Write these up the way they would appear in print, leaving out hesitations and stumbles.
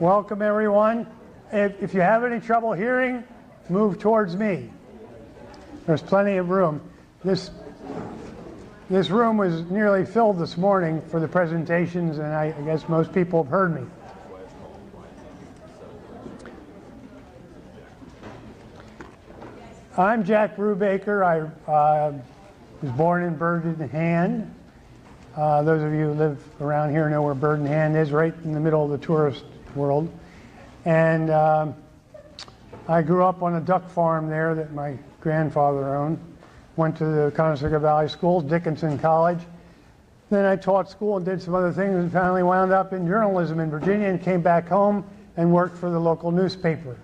Welcome, everyone. If you have any trouble hearing, move towards me. There's plenty of room. This room was nearly filled this morning for the presentations, and I guess most people have heard me. I'm Jack Brubaker. I was born in Bird-in-Hand. Those of you who live around here know where Bird-in-Hand is, right in the middle of the tourist world. And I grew up on a duck farm there that my grandfather owned. Went to the Conestoga Valley Schools, Dickinson College. Then I taught school and did some other things and finally wound up in journalism in Virginia and came back home and worked for the local newspaper.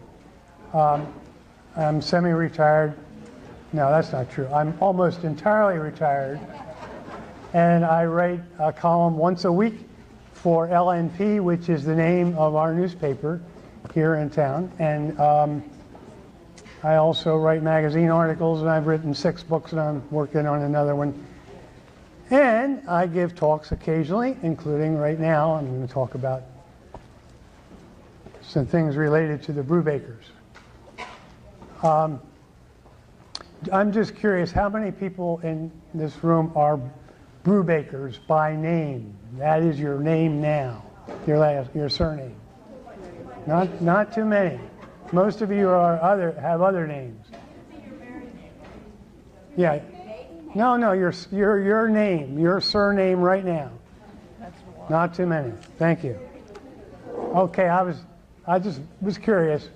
I'm semi-retired. No, that's not true. I'm almost entirely retired. And I write a column once a week for LNP, which is the name of our newspaper here in town. And I also write magazine articles, and I've written 6 books, and I'm working on another one. And I give talks occasionally, including right now. I'm going to talk about some things related to the Brubakers. I'm just curious, how many people in this room are Brubakers by name? That is your name now, your surname. Not too many. Most of you have other names. Yeah. No, your name, your surname right now. Not too many. Thank you. Okay, I just was curious,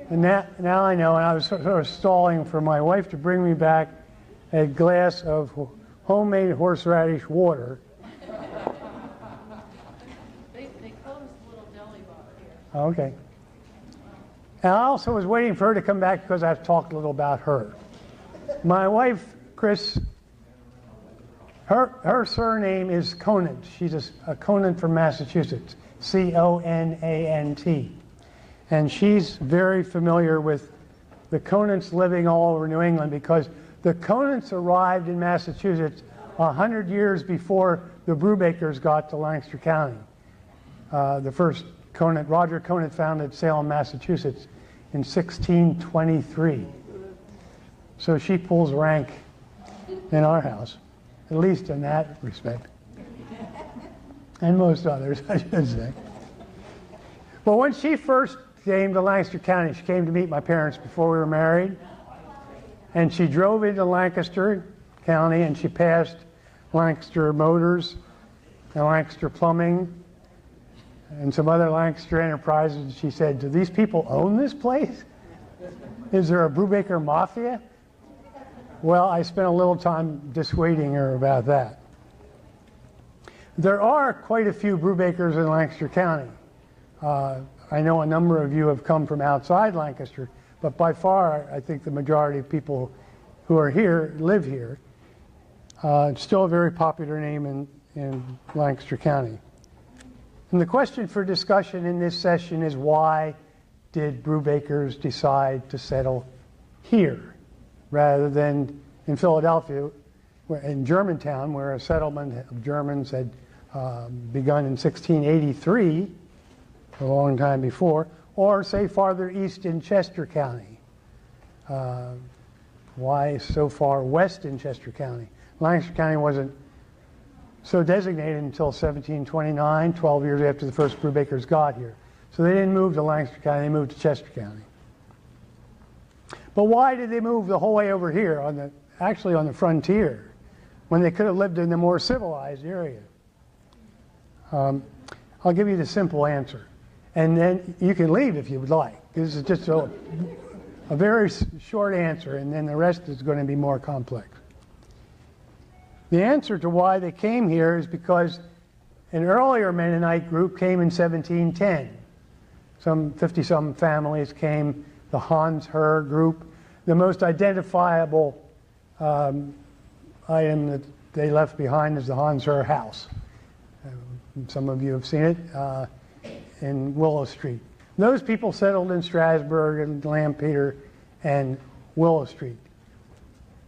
and now I know. And I was sort of stalling for my wife to bring me back a glass of homemade horseradish water. They closed the little deli bar here. Okay. And I also was waiting for her to come back because I've talked a little about her. My wife, Chris, her surname is Conant. She's a Conant from Massachusetts, C-O-N-A-N-T. And she's very familiar with the Conants living all over New England because the Conants arrived in Massachusetts 100 years before the Brubakers got to Lancaster County. The first Conant, Roger Conant, founded Salem, Massachusetts in 1623. So she pulls rank in our house, at least in that respect. And most others, I should say. But when she first came to Lancaster County, she came to meet my parents before we were married. And she drove into Lancaster County and she passed Lancaster Motors and Lancaster Plumbing and some other Lancaster enterprises. And she said, "Do these people own this place? Is there a Brubaker mafia?" Well, I spent a little time dissuading her about that. There are quite a few Brubakers in Lancaster County. I know a number of you have come from outside Lancaster, but by far, I think the majority of people who are here live here. It's still a very popular name in Lancaster County. And the question for discussion in this session is, why did Brubakers decide to settle here rather than in Philadelphia, in Germantown, where a settlement of Germans had begun in 1683, a long time before, or say farther east in Chester County. Why so far west in Chester County? Lancaster County wasn't so designated until 1729, 12 years after the first Brubakers got here. So they didn't move to Lancaster County, they moved to Chester County. But why did they move the whole way over here, actually on the frontier, when they could have lived in the more civilized area? I'll give you the simple answer. And then you can leave if you would like. This is just a very short answer, and then the rest is going to be more complex. The answer to why they came here is because an earlier Mennonite group came in 1710. Some 50-some families came, the Hans-Her group. The most identifiable item that they left behind is the Hans-Her house. Some of you have seen it in Willow Street. Those people settled in Strasburg and Lampeter and Willow Street.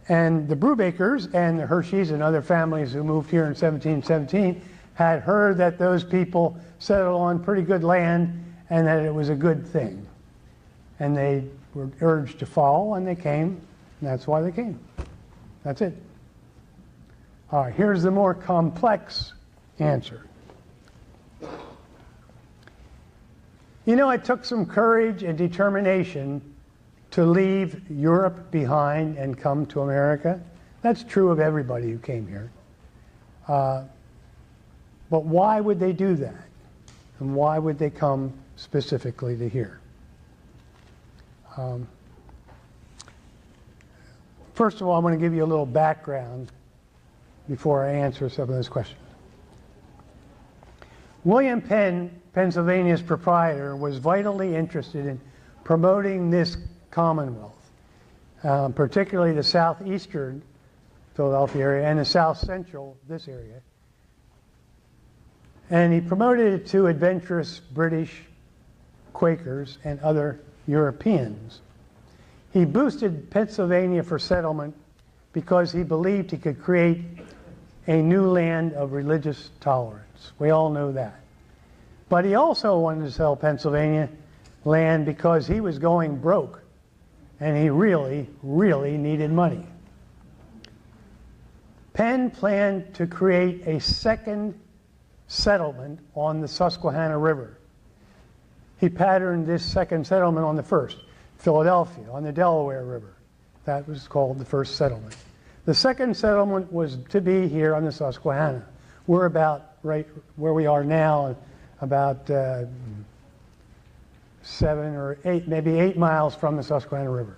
And the Brubakers and the Hershey's and other families who moved here in 1717 had heard that those people settled on pretty good land and that it was a good thing. And they were urged to follow, and they came, and that's why they came. That's it. All right, here's the more complex answer. You know, it took some courage and determination to leave Europe behind and come to America. That's true of everybody who came here. But why would they do that? And why would they come specifically to here? First of all, I'm going to give you a little background before I answer some of those questions. William Penn, Pennsylvania's proprietor, was vitally interested in promoting this Commonwealth, particularly the southeastern Philadelphia area and the south central, this area. And he promoted it to adventurous British, Quakers, and other Europeans. He boosted Pennsylvania for settlement because he believed he could create a new land of religious tolerance. We all know that. But he also wanted to sell Pennsylvania land because he was going broke, and he really, really needed money. Penn planned to create a second settlement on the Susquehanna River. He patterned this second settlement on the first, Philadelphia, on the Delaware River. That was called the first settlement. The second settlement was to be here on the Susquehanna. We're about right where we are now, about 7 or 8, maybe 8 miles from the Susquehanna River.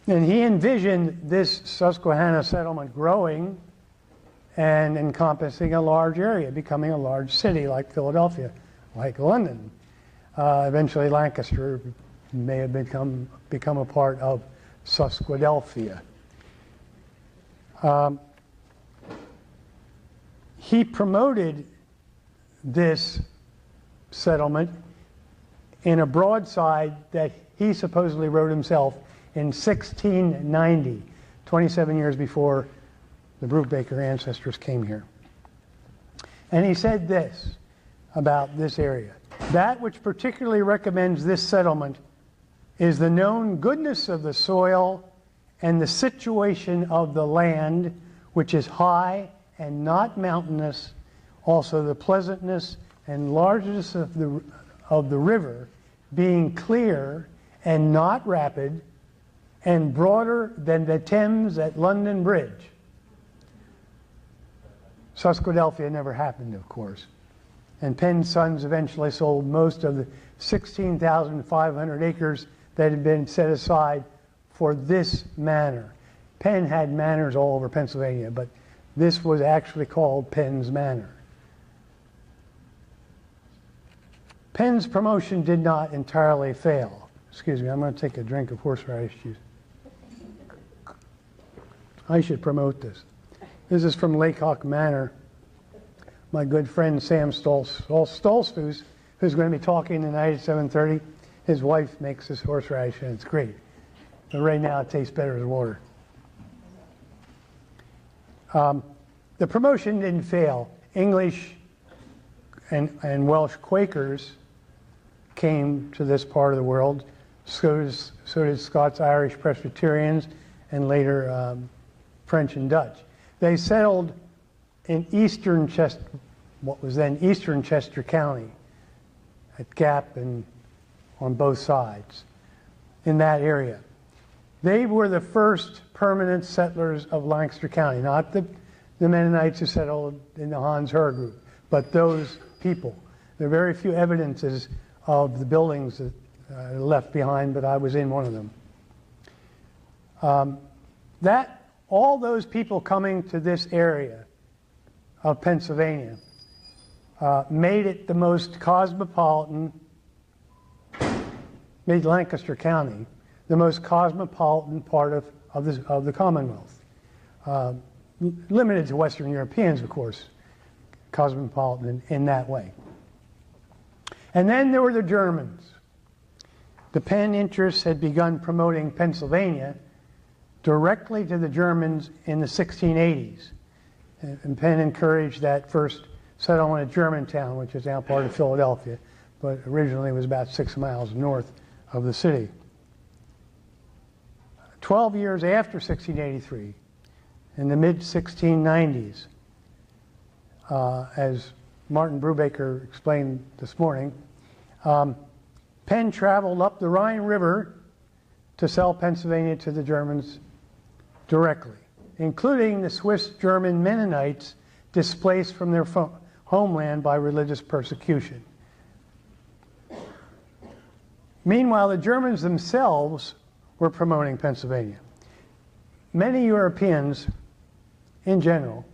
And he envisioned this Susquehanna settlement growing and encompassing a large area, becoming a large city like Philadelphia, like London. Eventually Lancaster may have become a part of Susquedelphia. He promoted this settlement in a broadside that he supposedly wrote himself in 1690, 27 years before the Brubaker ancestors came here. And he said this about this area: that which particularly recommends this settlement is the known goodness of the soil and the situation of the land, which is high and not mountainous, also the pleasantness and largeness of the river being clear and not rapid, and broader than the Thames at London Bridge. Susquedelphia never happened, of course. And Penn's sons eventually sold most of the 16,500 acres that had been set aside for this manor. Penn had manors all over Pennsylvania, but this was actually called Penn's Manor. Penn's promotion did not entirely fail. Excuse me, I'm going to take a drink of horseradish juice. I should promote this. This is from Lake Hawk Manor. My good friend Sam Stolzfus, who's going to be talking tonight at 7:30, his wife makes this horseradish, and it's great. But right now it tastes better as water. The promotion didn't fail. English and Welsh Quakers came to this part of the world. So did Scots, Irish Presbyterians, and later French and Dutch. They settled in eastern Chester, what was then eastern Chester County, at Gap and on both sides, in that area. They were the first permanent settlers of Lancaster County, not the Mennonites who settled in the Hans Herr group, but those people. There are very few evidences of the buildings that left behind, but I was in one of them. All those people coming to this area of Pennsylvania made it the most cosmopolitan, made Lancaster County the most cosmopolitan part of the Commonwealth. Limited to Western Europeans, of course, cosmopolitan in that way. And then there were the Germans. The Penn interests had begun promoting Pennsylvania directly to the Germans in the 1680s. And Penn encouraged that first settlement at Germantown, which is now part of Philadelphia, but originally it was about 6 miles north of the city. 12 years after 1683, in the mid-1690s, as Martin Brubaker explained this morning, Penn traveled up the Rhine River to sell Pennsylvania to the Germans directly, including the Swiss-German Mennonites displaced from their homeland by religious persecution. Meanwhile, the Germans themselves were promoting Pennsylvania. Many Europeans in general,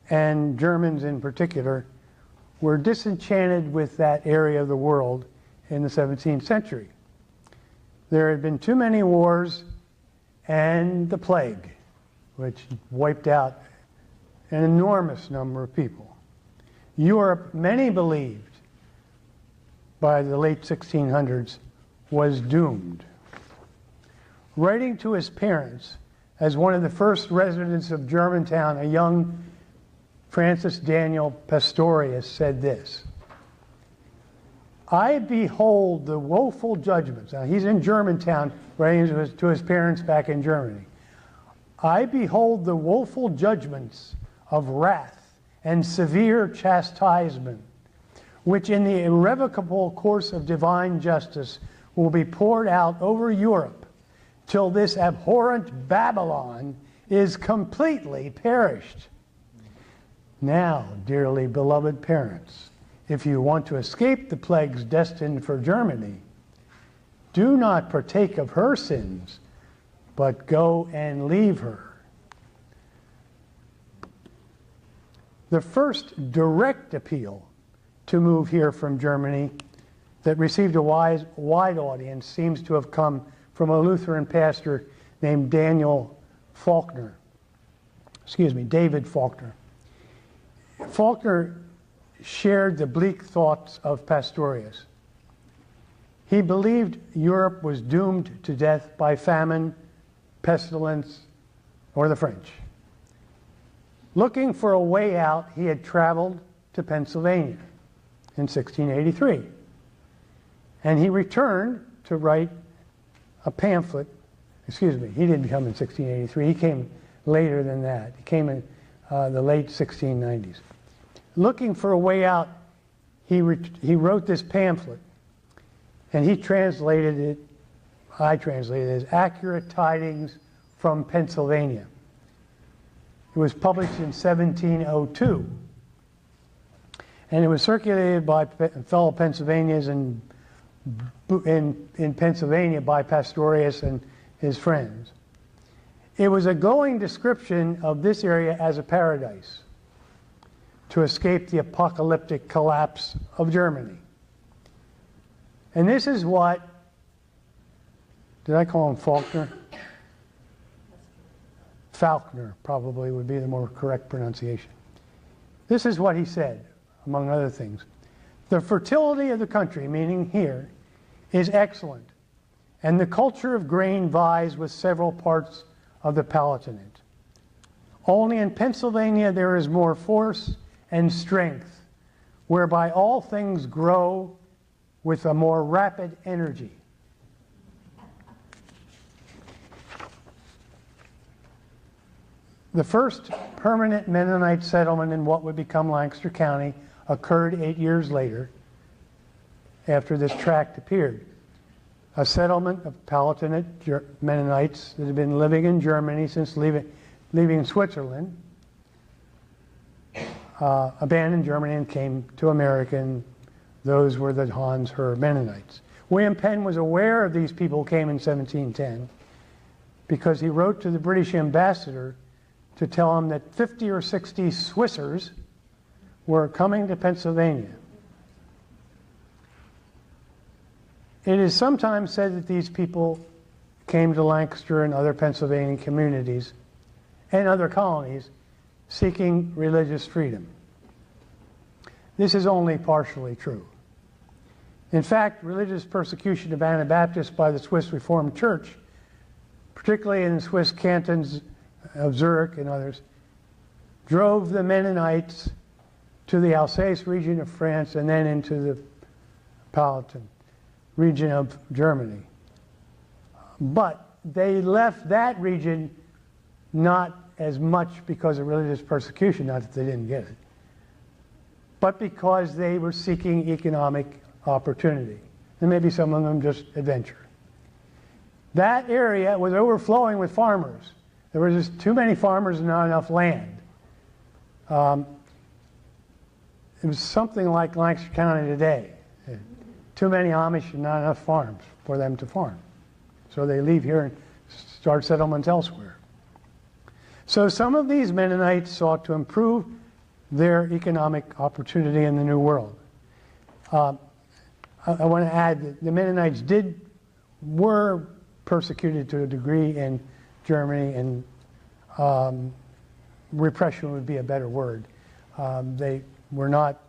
and Germans in particular, were disenchanted with that area of the world in the 17th century. There had been too many wars and the plague, which wiped out an enormous number of people. Europe, many believed, by the late 1600s, was doomed. Writing to his parents as one of the first residents of Germantown, a young Francis Daniel Pastorius said this: "I behold the woeful judgments." Now he's in Germantown, writing to his parents back in Germany. "I behold the woeful judgments of wrath and severe chastisement, which in the irrevocable course of divine justice will be poured out over Europe till this abhorrent Babylon is completely perished. Now, dearly beloved parents, if you want to escape the plagues destined for Germany, do not partake of her sins, but go and leave her." The first direct appeal to move here from Germany that received a wide audience seems to have come from a Lutheran pastor named David Faulkner. Faulkner shared the bleak thoughts of Pastorius. He believed Europe was doomed to death by famine, pestilence, or the French. Looking for a way out, he had traveled to Pennsylvania in 1683. And he returned to write a pamphlet. Excuse me, he didn't come in 1683. He came later than that. He came in the late 1690s. Looking for a way out, he wrote this pamphlet. And he translated it, I translated it as Accurate Tidings from Pennsylvania. It was published in 1702. And it was circulated by fellow Pennsylvanians in Pennsylvania by Pastorius and his friends. It was a glowing description of this area as a paradise to escape the apocalyptic collapse of Germany. And this is what, did I call him Faulkner? Faulkner probably would be the more correct pronunciation. This is what he said, among other things. "The fertility of the country," meaning here, "is excellent, and the culture of grain vies with several parts of the Palatinate. Only in Pennsylvania there is more force and strength, whereby all things grow with a more rapid energy." The first permanent Mennonite settlement in what would become Lancaster County occurred 8 years later, after this tract appeared. A settlement of Palatinate Mennonites that had been living in Germany since leaving Switzerland, abandoned Germany and came to America, and those were the Hans Herr Mennonites. William Penn was aware of these people who came in 1710 because he wrote to the British ambassador to tell him that 50 or 60 Swissers were coming to Pennsylvania. It is sometimes said that these people came to Lancaster and other Pennsylvania communities and other colonies seeking religious freedom. This is only partially true. In fact, religious persecution of Anabaptists by the Swiss Reformed Church, particularly in the Swiss cantons of Zurich and others, drove the Mennonites to the Alsace region of France and then into the metropolitan region of Germany. But they left that region not as much because of religious persecution, not that they didn't get it, but because they were seeking economic opportunity. And maybe some of them just adventure. That area was overflowing with farmers. There were just too many farmers and not enough land. It was something like Lancaster County today. Too many Amish and not enough farms for them to farm. So they leave here and start settlements elsewhere. So some of these Mennonites sought to improve their economic opportunity in the New World. I want to add that the Mennonites were persecuted to a degree in Germany, and repression would be a better word. They were not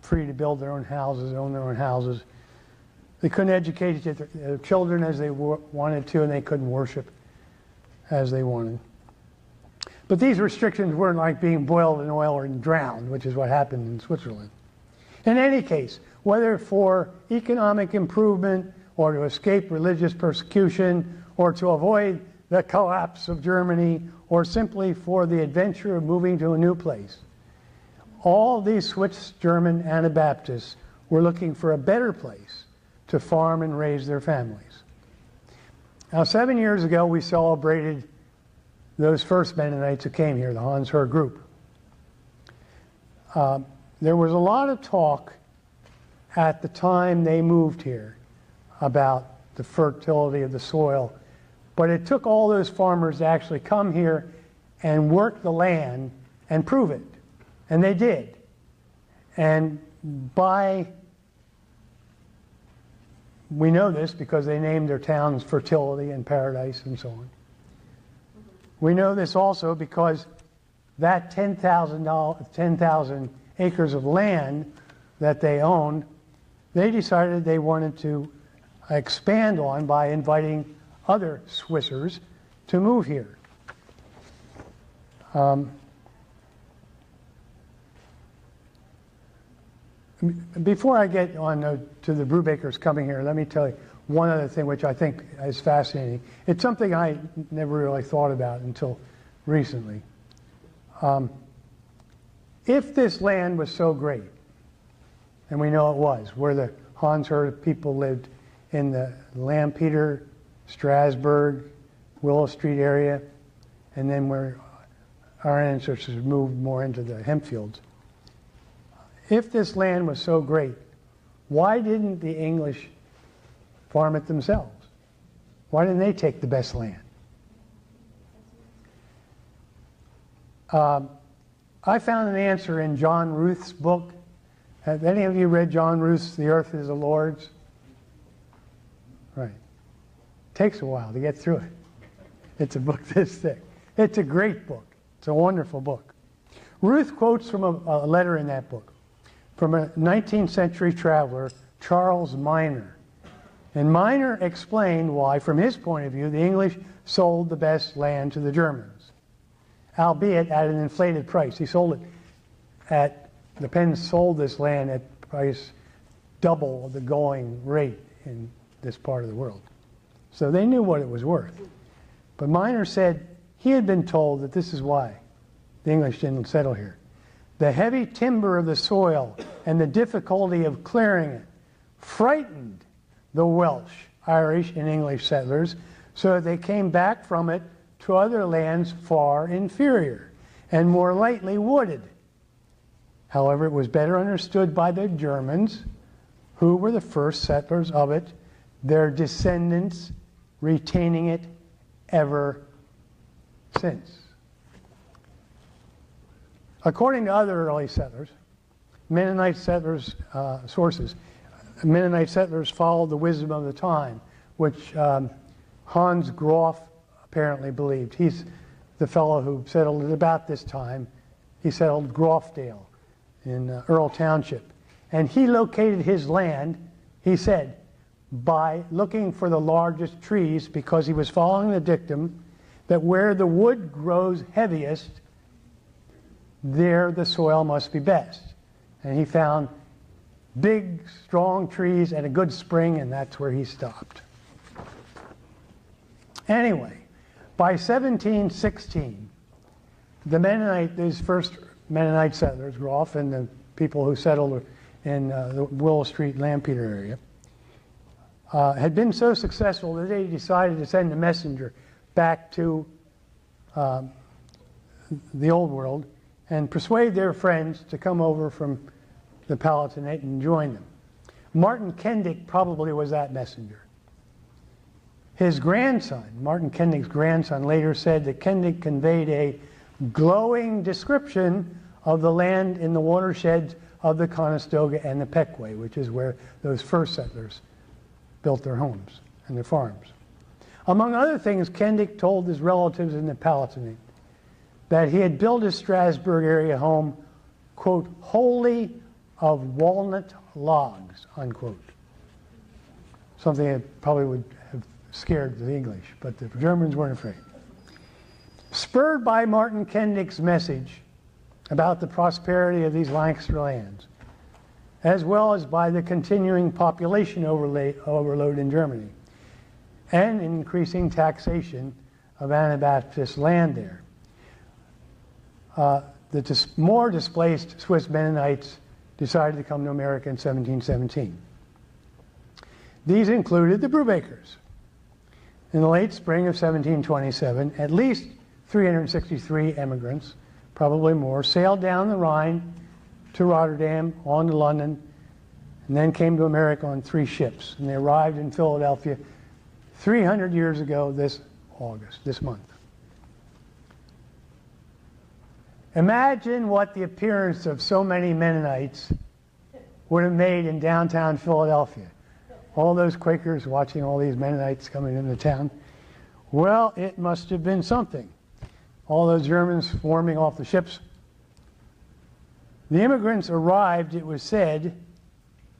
free to build their own houses, own their own houses. They couldn't educate their children as they wanted to, and they couldn't worship as they wanted. But these restrictions weren't like being boiled in oil or drowned, which is what happened in Switzerland. In any case, whether for economic improvement or to escape religious persecution or to avoid the collapse of Germany or simply for the adventure of moving to a new place, all these Swiss German Anabaptists were looking for a better place to farm and raise their families. Now, 7 years ago, we celebrated those first Mennonites who came here, the Hans Herr group. There was a lot of talk at the time they moved here about the fertility of the soil, but it took all those farmers to actually come here and work the land and prove it. And they did. And we know this because they named their towns Fertility and Paradise and so on. We know this also because that 10,000 acres of land that they owned, they decided they wanted to expand on by inviting other Swissers to move here. Before I get on to the Brubakers coming here, let me tell you one other thing which I think is fascinating. It's something I never really thought about until recently. If this land was so great, and we know it was, where the Hans Herr people lived in the Lampeter, Strasbourg, Willow Street area, and then where our ancestors moved more into the hemp fields. If this land was so great, why didn't the English farm it themselves? Why didn't they take the best land? I found an answer in John Ruth's book. Have any of you read John Ruth's The Earth is the Lord's? Right. Takes a while to get through it. It's a book this thick. It's a great book. It's a wonderful book. Ruth quotes from a letter in that book from a 19th century traveler, Charles Miner. And Miner explained why, from his point of view, the English sold the best land to the Germans, albeit at an inflated price. He sold it the Penns sold this land at price double the going rate in this part of the world. So they knew what it was worth. But Miner said he had been told that this is why the English didn't settle here. The heavy timber of the soil and the difficulty of clearing it frightened the Welsh, Irish, and English settlers, so that they came back from it to other lands far inferior and more lightly wooded. However, it was better understood by the Germans, who were the first settlers of it, their descendants retaining it ever since. According to other early settlers, Mennonite settlers' sources, Mennonite settlers followed the wisdom of the time, which Hans Groff apparently believed. He's the fellow who settled at about this time. He settled Groffdale in Earl Township. And he located his land, he said, by looking for the largest trees, because he was following the dictum that where the wood grows heaviest, there the soil must be best. And he found big, strong trees and a good spring, and that's where he stopped. Anyway, by 1716, these first Mennonite settlers were often the people who settled in the Willow Street, Lampeter area, had been so successful that they decided to send a messenger back to the Old World and persuade their friends to come over from the Palatinate and join them. Martin Kendick probably was that messenger. His grandson, Martin Kendick's grandson, later said that Kendick conveyed a glowing description of the land in the watersheds of the Conestoga and the Pequea, which is where those first settlers built their homes and their farms. Among other things, Kendick told his relatives in the Palatinate that he had built his Strasburg area home, quote, wholly of walnut logs, unquote. Something that probably would have scared the English, but the Germans weren't afraid. Spurred by Martin Kendick's message about the prosperity of these Lancaster lands, as well as by the continuing population overload in Germany and increasing taxation of Anabaptist land there, the more displaced Swiss Mennonites decided to come to America in 1717. These included the Brubakers. In the late spring of 1727, at least 363 immigrants, probably more, sailed down the Rhine to Rotterdam, on to London, and then came to America on 3 ships. And they arrived in Philadelphia 300 years ago this month. Imagine what the appearance of so many Mennonites would have made in downtown Philadelphia. All those Quakers watching all these Mennonites coming into town. Well, it must have been something. All those Germans swarming off the ships. The immigrants arrived, it was said,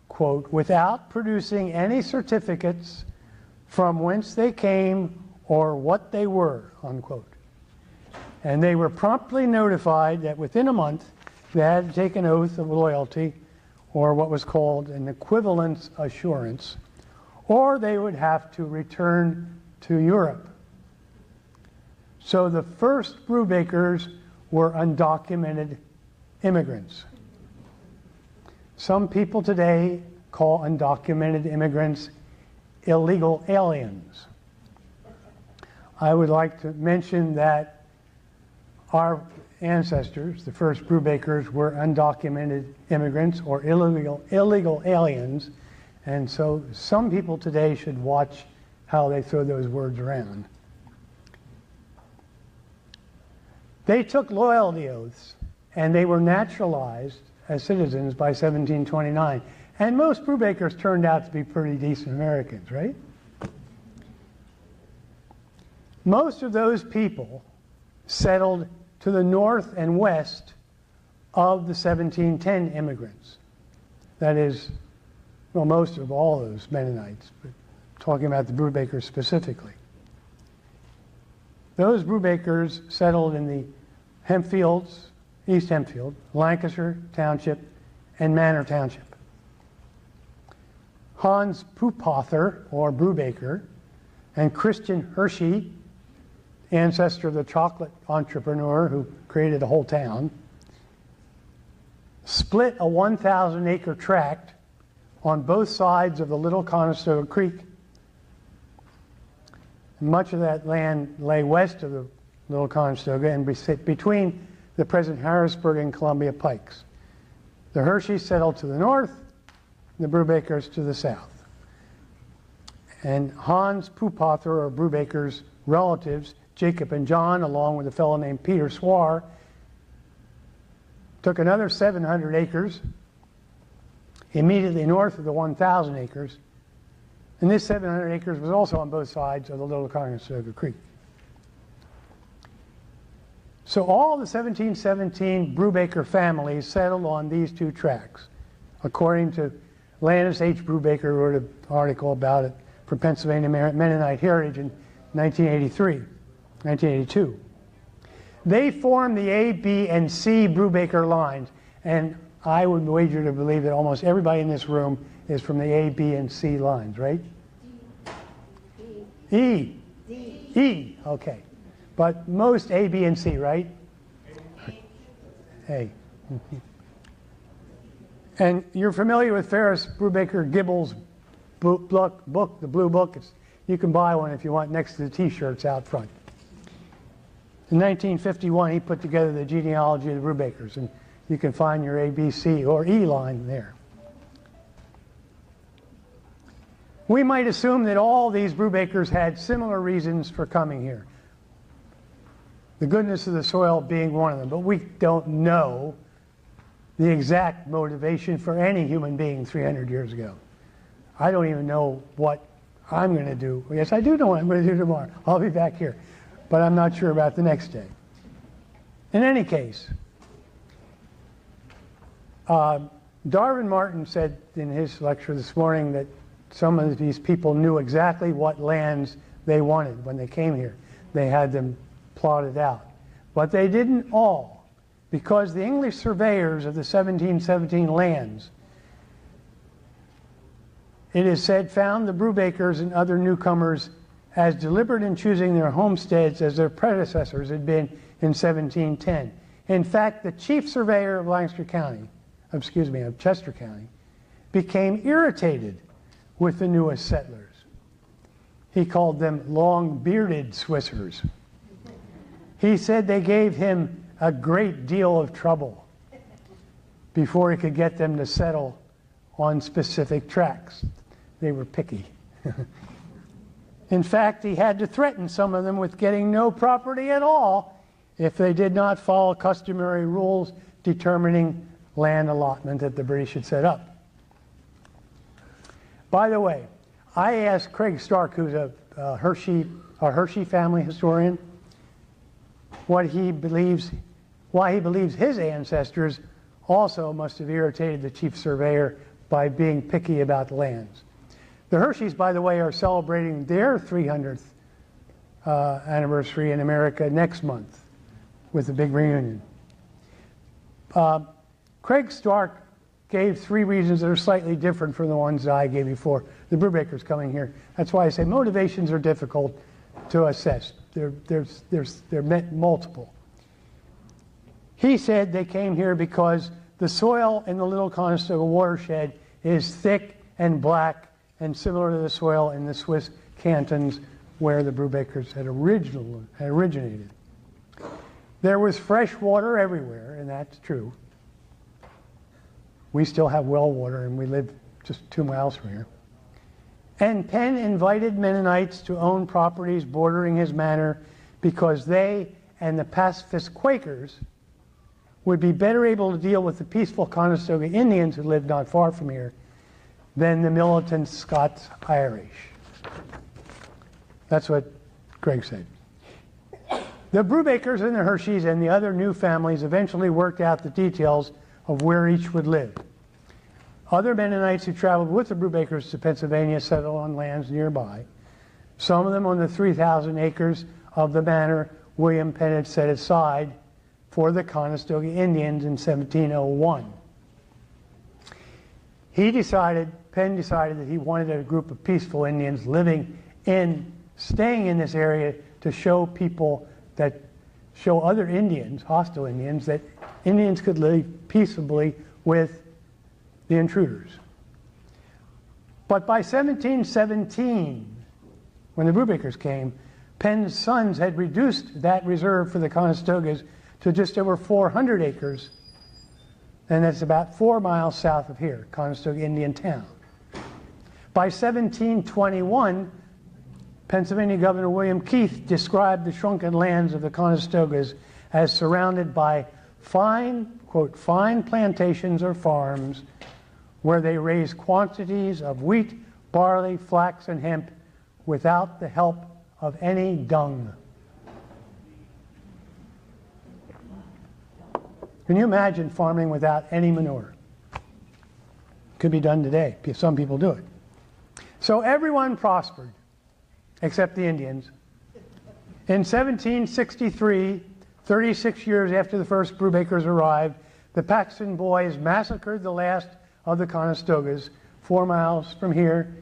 quote, without producing any certificates from whence they came or what they were, unquote. And they were promptly notified that within a month they had to take an oath of loyalty, or what was called an equivalence assurance, or they would have to return to Europe. So the first Brubakers were undocumented immigrants. Some people today call undocumented immigrants illegal aliens. I would like to mention that our ancestors, the first Brubakers, were undocumented immigrants or illegal aliens, and so some people today should watch how they throw those words around. They took loyalty oaths, and they were naturalized as citizens by 1729. And most Brubakers turned out to be pretty decent Americans, right? Most of those people settled to the north and west of the 1710 immigrants. That is, well, most of all those Mennonites, but talking about the Brubakers specifically. Those Brubakers settled in the Hempfields, East Hempfield, Lancaster Township, and Manor Township. Hans Pupather, or Brubaker, and Christian Hershey, ancestor of the chocolate entrepreneur who created a whole town, split a 1,000-acre tract on both sides of the Little Conestoga Creek. Much of that land lay west of the Little Conestoga and between the present Harrisburg and Columbia Pikes. The Hersheys settled to the north, the Brubakers to the south. And Hans Pupather, or Brubaker's relatives, Jacob and John, along with a fellow named Peter Swar, took another 700 acres immediately north of the 1,000 acres. And this 700 acres was also on both sides of the Little Conestoga Creek. So all the 1717 Brubaker families settled on these 2 tracts, according to Landis H. Brubaker, who wrote an article about it for Pennsylvania Mennonite Heritage in 1982. They formed the A, B, and C Brubaker lines, and I would wager to believe that almost everybody in this room is from the A, B, and C lines, right? E. E. Okay. But most A, B, and C, right? A. And you're familiar with Ferris Brubaker Gibble's book, the Blue Book. You can buy one if you want next to the T-shirts out front. In 1951, he put together the genealogy of the Brubakers, and you can find your A, B, C, or E line there. We might assume that all these Brubakers had similar reasons for coming here. The goodness of the soil being one of them, but we don't know the exact motivation for any human being 300 years ago. I don't even know what I'm going to do. Yes, I do know what I'm going to do tomorrow. I'll be back here. But I'm not sure about the next day. In any case, Darwin Martin said in his lecture this morning that some of these people knew exactly what lands they wanted when they came here. They had them plotted out. But they didn't all, because the English surveyors of the 1717 lands, it is said, found the Brubakers and other newcomers as deliberate in choosing their homesteads as their predecessors had been in 1710. In fact, the chief surveyor of Lancaster County, of Chester County, became irritated with the newest settlers. He called them long-bearded Swissers. He said they gave him a great deal of trouble before he could get them to settle on specific tracts. They were picky. In fact, he had to threaten some of them with getting no property at all if they did not follow customary rules determining land allotment that the British had set up. By the way, I asked Craig Stark, who's a Hershey family historian, why he believes his ancestors also must have irritated the chief surveyor by being picky about lands. The Hersheys, by the way, are celebrating their 300th anniversary in America next month with a big reunion. Craig Stark gave 3 reasons that are slightly different from the ones that I gave before. The Brubakers coming here. That's why I say motivations are difficult to assess. They're multiple. He said they came here because the soil in the Little Conestoga watershed is thick and black and similar to the soil in the Swiss cantons where the Brubakers had originated. There was fresh water everywhere, and that's true. We still have well water, and we live just 2 miles from here. And Penn invited Mennonites to own properties bordering his manor because they and the pacifist Quakers would be better able to deal with the peaceful Conestoga Indians who lived not far from here than the militant Scots-Irish. That's what Craig said. The Brubakers and the Hersheys and the other new families eventually worked out the details of where each would live. Other Mennonites who traveled with the Brubakers to Pennsylvania settled on lands nearby, some of them on the 3,000 acres of the manor William Penn had set aside for the Conestoga Indians in 1701. Penn decided that he wanted a group of peaceful Indians staying in this area to show other Indians, hostile Indians, that Indians could live peaceably with the intruders. But by 1717, when the Brubakers came, Penn's sons had reduced that reserve for the Conestogas to just over 400 acres, and that's about 4 miles south of here, Conestoga Indian Town. By 1721, Pennsylvania Governor William Keith described the shrunken lands of the Conestogas as surrounded by fine, quote, fine plantations or farms where they raised quantities of wheat, barley, flax, and hemp without the help of any dung. Can you imagine farming without any manure? Could be done today. Some people do it. So everyone prospered, except the Indians. In 1763, 36 years after the first Brubakers arrived, The Paxton boys massacred the last of the Conestogas 4 miles from here,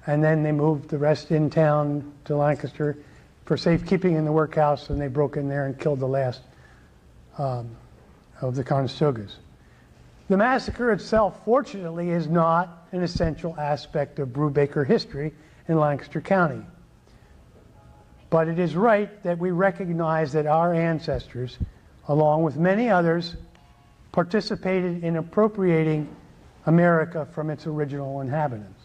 and then they moved the rest in town to Lancaster for safekeeping in the workhouse, and they broke in there and killed the last of the Conestogas. The massacre itself, fortunately, is not an essential aspect of Brubaker history in Lancaster County. But it is right that we recognize that our ancestors, along with many others, participated in appropriating America from its original inhabitants.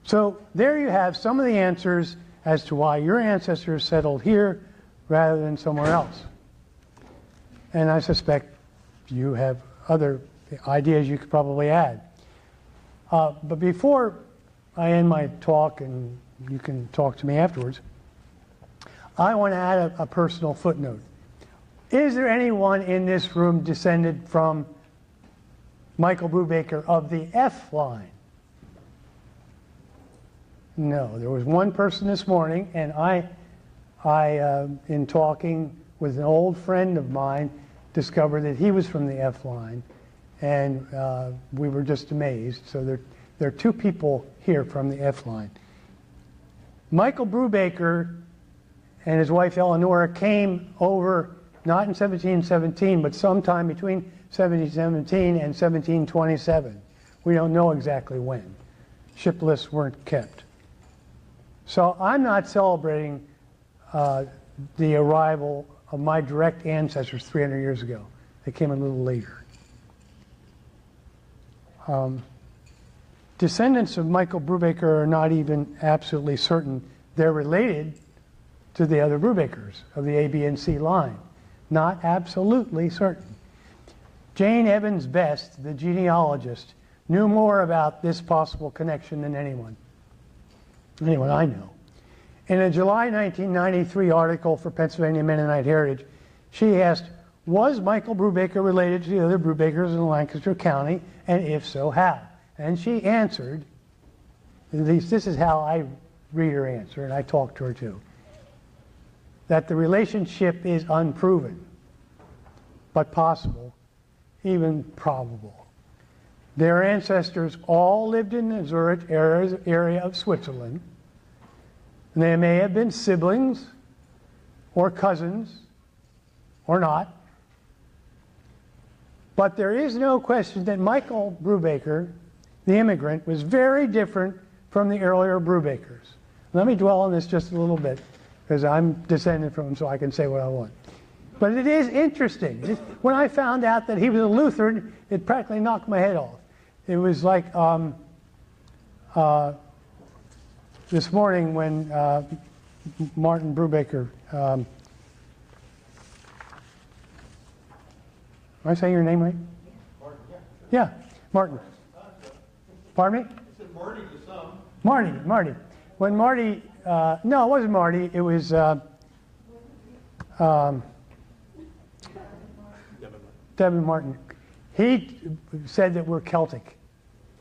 So there you have some of the answers as to why your ancestors settled here rather than somewhere else. And I suspect you have other ideas you could probably add. But before I end my talk, and you can talk to me afterwards, I want to add a personal footnote. Is there anyone in this room descended from Michael Brubaker of the F line? No, there was one person this morning, and I in talking with an old friend of mine, discovered that he was from the F line, and we were just amazed. So there are 2 people here from the F line. Michael Brubaker and his wife Eleanor came over not in 1717, but sometime between 1717 and 1727. We don't know exactly when. Ship lists weren't kept. So I'm not celebrating the arrival of my direct ancestors 300 years ago. They came a little later. Descendants of Michael Brubaker are not even absolutely certain they're related to the other Brubakers of the A, B, and C line. Not absolutely certain. Jane Evans Best, the genealogist, knew more about this possible connection than anyone I know. In a July 1993 article for Pennsylvania Mennonite Heritage, she asked, was Michael Brubaker related to the other Brubakers in Lancaster County, and if so, how? And she answered, at least this is how I read her answer, and I talked to her too, that the relationship is unproven, but possible, even probable. Their ancestors all lived in the Zurich area of Switzerland. And they may have been siblings or cousins or not. But there is no question that Michael Brubaker, the immigrant, was very different from the earlier Brubakers. Let me dwell on this just a little bit, because I'm descended from him, so I can say what I want. But it is interesting. When I found out that he was a Lutheran, it practically knocked my head off. It was like this morning when Martin Brubaker, am I saying your name right? Martin, yeah. Yeah, Martin. Pardon me? I said Marty to some. Marty. When Marty, no, it wasn't Marty, it was Devin Martin. He said that we're Celtic.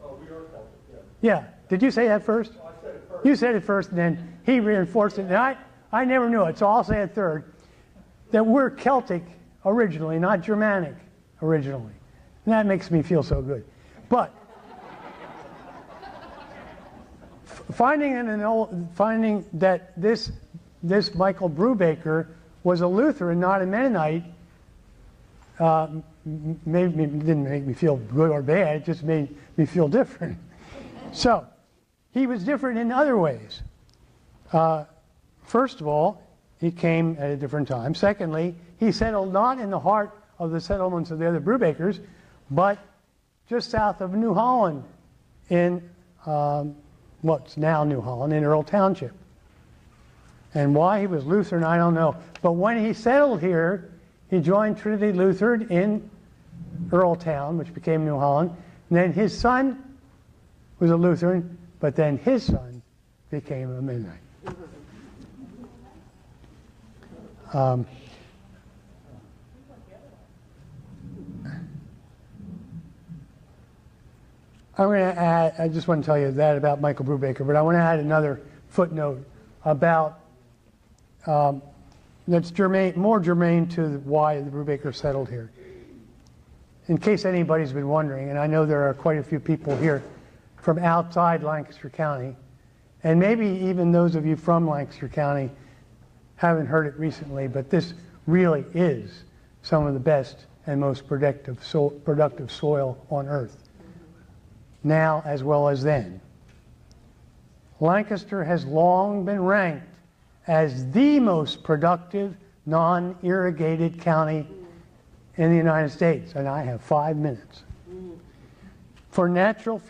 Oh, we are Celtic, yeah. Yeah. Did you say that first? No, I said it first. You said it first, and then he reinforced it. And I never knew it, so I'll say it third. That we're Celtic originally, not Germanic originally. And that makes me feel so good. But finding that this Michael Brubaker was a Lutheran, not a Mennonite, didn't make me feel good or bad. It just made me feel different. So he was different in other ways. First of all, he came at a different time. Secondly, he settled not in the heart of the settlements of the other Brubakers, but just south of New Holland in what's now New Holland, in Earl Township. And why he was Lutheran, I don't know. But when he settled here, he joined Trinity Lutheran in Earltown, which became New Holland. And then his son was a Lutheran, but then his son became a Mennonite. I'm going to add, I just want to tell you that about Michael Brubaker, but I want to add another footnote about that's more germane to why the Brubakers settled here. In case anybody's been wondering, and I know there are quite a few people here from outside Lancaster County, and maybe even those of you from Lancaster County haven't heard it recently, but this really is some of the best and most productive soil on earth, now as well as then. Lancaster has long been ranked as the most productive non-irrigated county in the United States, and I have 5 minutes. For natural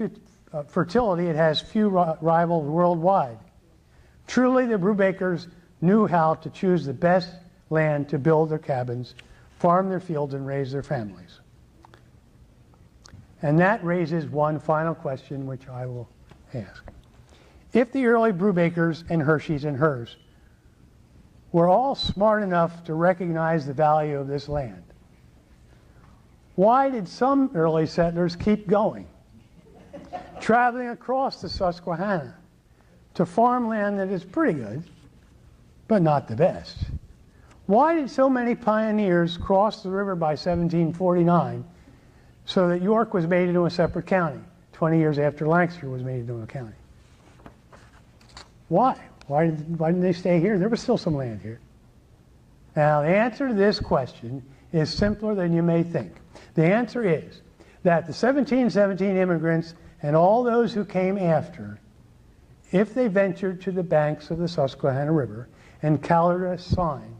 fertility, it has few rivals worldwide. Truly, the Brubakers knew how to choose the best land to build their cabins, farm their fields, and raise their families. And that raises one final question, which I will ask. If the early Brubakers and Hersheys and Hers were all smart enough to recognize the value of this land, why did some early settlers keep going, traveling across the Susquehanna to farmland that is pretty good, but not the best? Why did so many pioneers cross the river by 1749 so that York was made into a separate county 20 years after Lancaster was made into a county? Why? Why didn't they stay here? There was still some land here. Now, the answer to this question is simpler than you may think. The answer is that the 1717 immigrants and all those who came after, if they ventured to the banks of the Susquehanna River and encountered a sign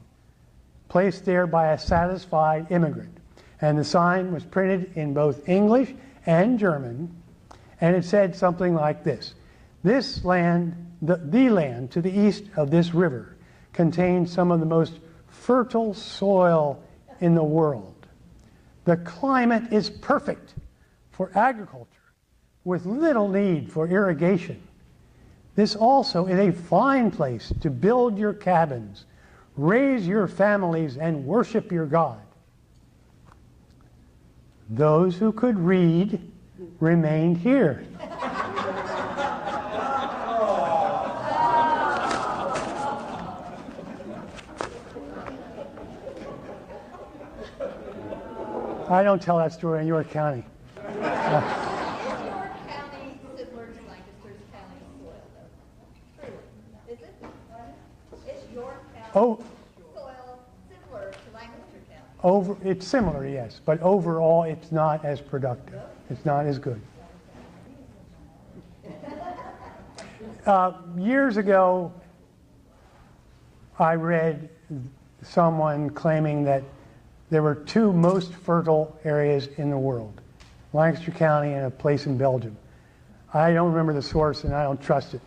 placed there by a satisfied immigrant, and the sign was printed in both English and German, and it said something like this: this land, the land to the east of this river, contains some of the most fertile soil in the world. The climate is perfect for agriculture, with little need for irrigation. This also is a fine place to build your cabins, raise your families, and worship your God. Those who could read remained here. I don't tell that story in York County. Is York County similar to Lancaster's county soil, though? Truly. Is it? Is York County soil similar to Lancaster County? It's similar, yes, but overall it's not as productive. It's not as good. Years ago, I read someone claiming that there were two most fertile areas in the world, Lancaster County and a place in Belgium. I don't remember the source and I don't trust it.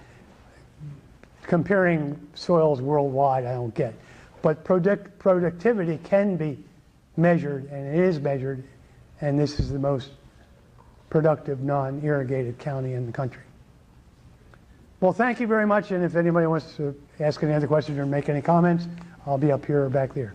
Comparing soils worldwide, I don't get. But productivity can be measured, and it is measured, and this is the most productive non-irrigated county in the country. Well, thank you very much, and if anybody wants to ask any other questions or make any comments, I'll be up here or back there.